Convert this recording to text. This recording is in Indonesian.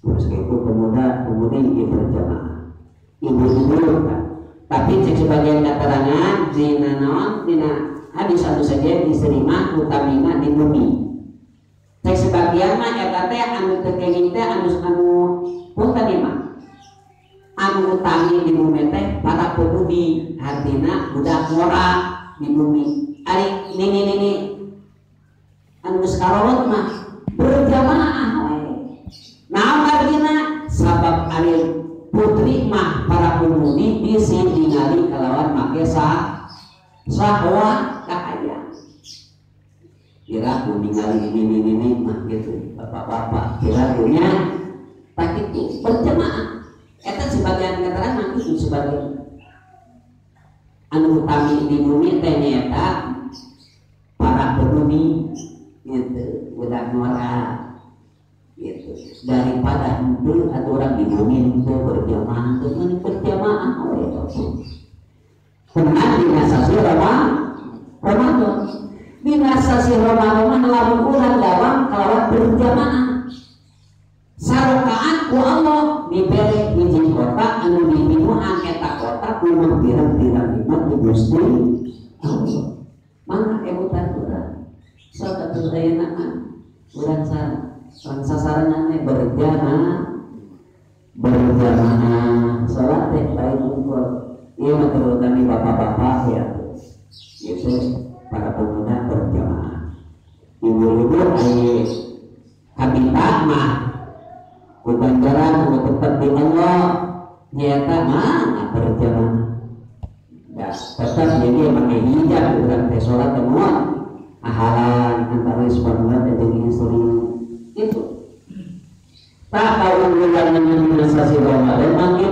meskipun pemuda-pemudi yang berjamaah ibu-ibu kan. Tapi cek sebagian keterangan dina naon dina hadis anu saja diserima utamina di bumi. Cek sebagian mah eta teh anu teu kenging teh anu punten ieu mah anu utami di bumi teh para pemudi artina budak ngora di bumi. Ari nini anu sekarang mah berjamaah we. Naon artina sabab ari putri mah para pemudi bisi ningali kalawan make sahwa kakaya. Kira ku ningali ini mah gitu bapak-bapak kira dunia tak itu berjamaah. Eta sebagian keterangan itu sebagian anu utami di bumi teh nyata para pemudi gitu budak ngora gitu daripada itu ada orang di bumi itu berjamaah dengan berjamaah oleh itu benar dinasasi Ramadan dinasasi Ramadan lawan urang lawan kalawan berjamaah sarokaan ku Allah diberi hiji kota anu dibinuhan eta kota kumaha pirang-pirang nikmat di Gusti Allah mangga ebutan urang sok atuh ayeuna mah urang sasaran berjamaah salat teh baik ukur ieu mah terutama bapak-bapak ya itu para pemuda berjamaah ibu-ibu aya habitat mah kubanjaran anu tetep di Allah nyata mana berjamaah ya tetap jadi pakai hijab urang teh salat teh moal ahalan antara suami dan istri itu tak tahu bulan menyelesaikan Ramadan maka